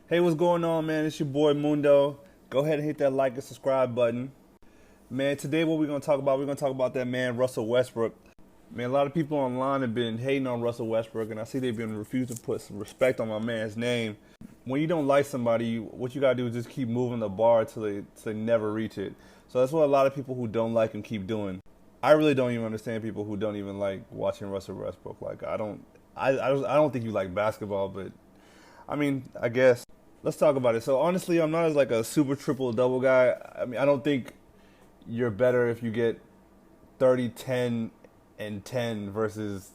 Hey, what's going on, man? It's your boy Mundo. Go ahead and hit that like and subscribe button. Man, today what we're going to talk about, we're going to talk about that man, Russell Westbrook. Man, a lot of people online have been hating on Russell Westbrook, and I see they've been refusing to put some respect on my man's name. When you don't like somebody, what you got to do is just keep moving the bar till they never reach it. So that's what a lot of people who don't like him keep doing. I really don't even understand people who don't even like watching Russell Westbrook. Like, I don't think you like basketball, but I mean, I guess. Let's talk about it. So honestly, I'm not as like a super triple double guy. I mean, I don't think you're better if you get 30, 10, and 10 versus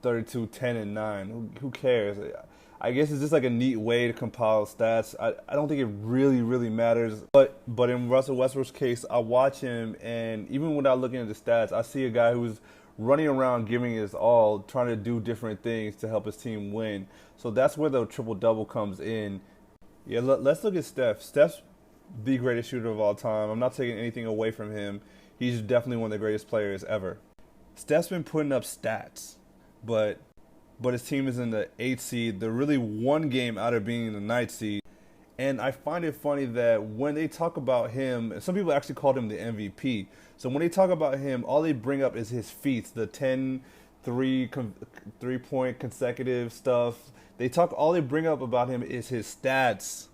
32, 10, and 9. Who cares? I guess it's just like a neat way to compile stats. I don't think it really matters. But in Russell Westbrook's case, I watch him, and even without looking at the stats, I see a guy who's running around giving his all, trying to do different things to help his team win. So that's where the triple double comes in. Yeah, let's look at Steph. Steph's the greatest shooter of all time. I'm not taking anything away from him. He's definitely one of the greatest players ever. Steph's been putting up stats, but his team is in the 8th seed. They're really one game out of being in the 9th seed. And I find it funny that when they talk about him, some people actually called him the MVP. So when they talk about him, all they bring up is his feats, the 10 3-point consecutive stuff. All they bring up about him is his stats.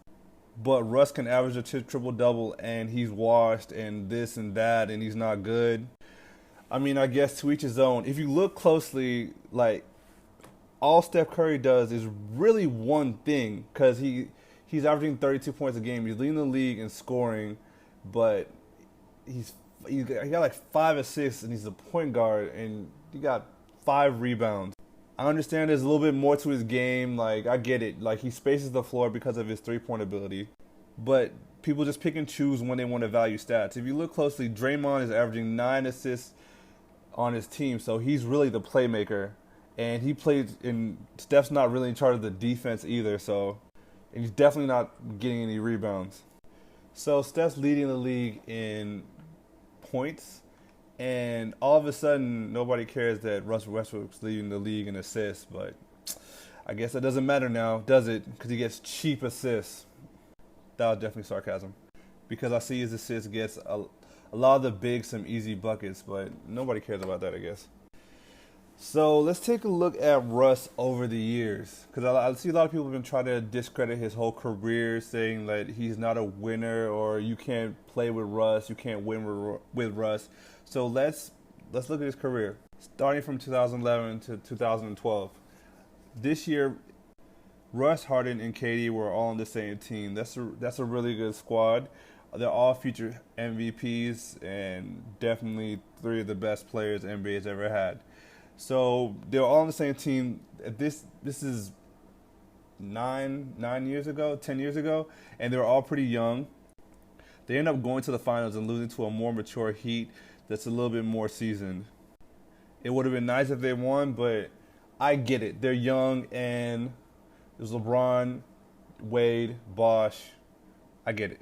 But Russ can average a triple double, and he's washed, and this and that, and he's not good. I mean, I guess to each his own. If you look closely, like, all Steph Curry does is really one thing, because he's averaging 32 points a game. He's leading the league in scoring, but he got like 5 assists, and he's a point guard, and he got 5 rebounds. I understand there's a little bit more to his game. Like, I get it. Like, he spaces the floor because of his three-point ability. But people just pick and choose when they want to value stats. If you look closely, Draymond is averaging 9 assists on his team, so he's really the playmaker. And Steph's not really in charge of the defense either, and he's definitely not getting any rebounds. So Steph's leading the league in points, and all of a sudden nobody cares that Russell Westbrook's leading the league in assists. But I guess that doesn't matter now, does it? Because he gets cheap assists. That was definitely sarcasm, because I see his assists gets a lot of the big, some easy buckets, but nobody cares about that, I guess. So let's take a look at Russ over the years, because I see a lot of people have been trying to discredit his whole career, saying that he's not a winner, or you can't play with Russ, you can't win with Russ. So let's look at his career, starting from 2011 to 2012. This year, Russ, Harden, and KD were all on the same team. That's a really good squad. They're all future MVPs, and definitely 3 of the best players the NBA's ever had. So they're all on the same team. This is 10 years ago, and they're all pretty young. They end up going to the finals and losing to a more mature Heat that's a little bit more seasoned. It would have been nice if they won, but I get it. They're young, and there's LeBron, Wade, Bosh. I get it.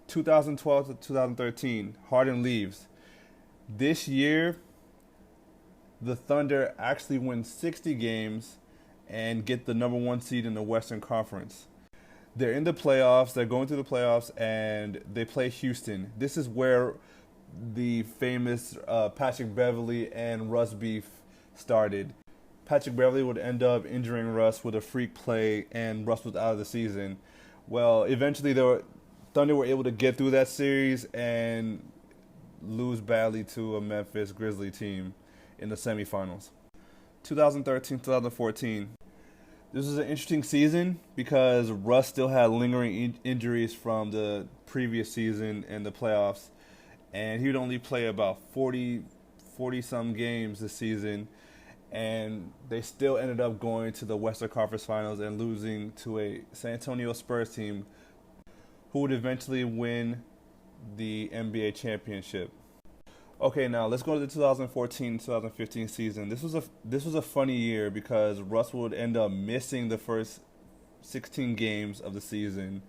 2012 to 2013, Harden leaves. This year, the Thunder actually win 60 games and get the number 1 seed in the Western Conference. They're in the playoffs. They're going through the playoffs, and they play Houston. This is where the famous Patrick Beverley and Russ beef started. Patrick Beverley would end up injuring Russ with a freak play, and Russ was out of the season. Well, eventually Thunder were able to get through that series and lose badly to a Memphis Grizzly team in the semifinals. 2013-2014. This was an interesting season because Russ still had lingering injuries from the previous season and the playoffs, and he would only play about 40-some games this season, and they still ended up going to the Western Conference Finals and losing to a San Antonio Spurs team who would eventually win the NBA championship. Okay, now let's go to the 2014-2015 season. This was a funny year because Russ would end up missing the first 16 games of the season,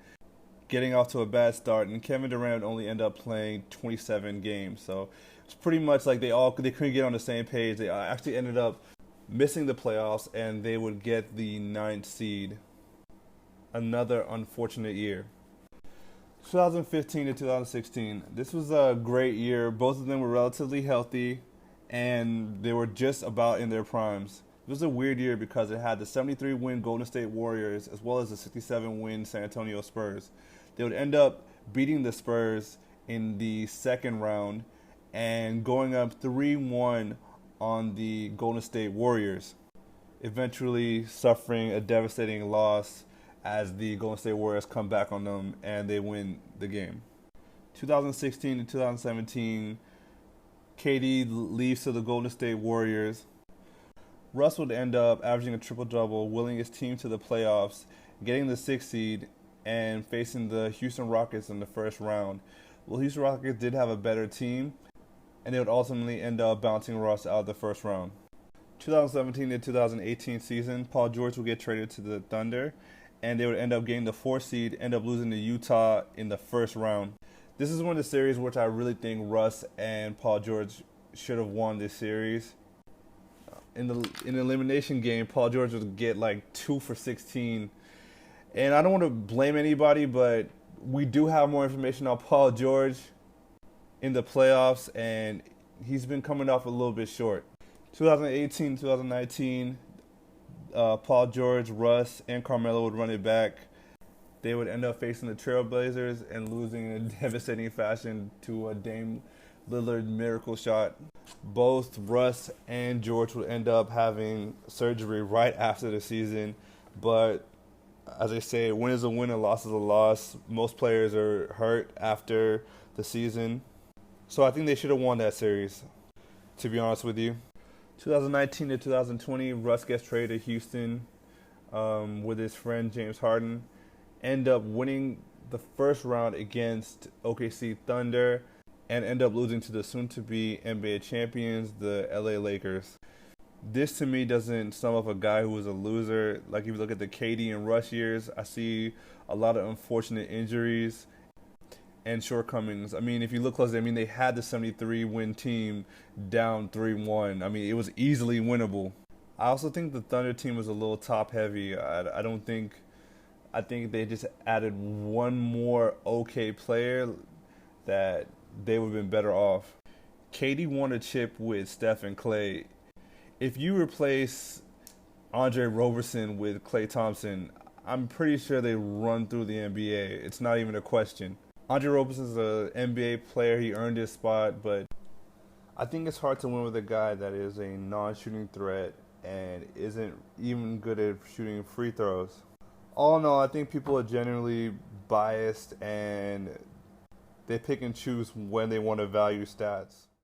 getting off to a bad start, and Kevin Durant only ended up playing 27 games. So it's pretty much like they couldn't get on the same page. They actually ended up missing the playoffs, and they would get the 9th seed. Another unfortunate year. 2015 to 2016. This was a great year. Both of them were relatively healthy, and they were just about in their primes. It was a weird year because it had the 73-win Golden State Warriors as well as the 67-win San Antonio Spurs. They would end up beating the Spurs in the second round and going up 3-1 on the Golden State Warriors, eventually suffering a devastating loss as the Golden State Warriors come back on them and they win the game. 2016 to 2017, KD leaves to the Golden State Warriors. Russ would end up averaging a triple-double, willing his team to the playoffs, getting the 6th seed, and facing the Houston Rockets in the first round. Well, Houston Rockets did have a better team, and they would ultimately end up bouncing Russ out of the first round. 2017 to 2018 season, Paul George would get traded to the Thunder, and they would end up getting the 4th seed, end up losing to Utah in the first round. This is one of the series which I really think Russ and Paul George should have won this series. In the elimination game, Paul George would get like 2 for 16. And I don't want to blame anybody, but we do have more information on Paul George in the playoffs, and he's been coming off a little bit short. 2018, 2019, Paul George, Russ, and Carmelo would run it back. They would end up facing the Trailblazers and losing in a devastating fashion to a Dame Lillard miracle shot. Both Russ and George would end up having surgery right after the season, but as I say, a win is a win, a loss is a loss. Most players are hurt after the season, so I think they should have won that series, to be honest with you. 2019 to 2020, Russ gets traded to Houston with his friend James Harden. End up winning the first round against OKC Thunder and end up losing to the soon-to-be NBA champions, the LA Lakers. This, to me, doesn't sum up a guy who was a loser. Like, if you look at the KD and Russ years, I see a lot of unfortunate injuries and shortcomings. I mean, if you look closely, they had the 73-win team down 3-1. It was easily winnable. I also think the Thunder team was a little top-heavy. I think they just added one more okay player that they would have been better off. KD won a chip with Steph and Klay. If you replace Andre Roberson with Klay Thompson, I'm pretty sure they run through the NBA. It's not even a question. Andre Roberson's an NBA player. He earned his spot, but I think it's hard to win with a guy that is a non-shooting threat and isn't even good at shooting free throws. All in all, I think people are generally biased and they pick and choose when they want to value stats.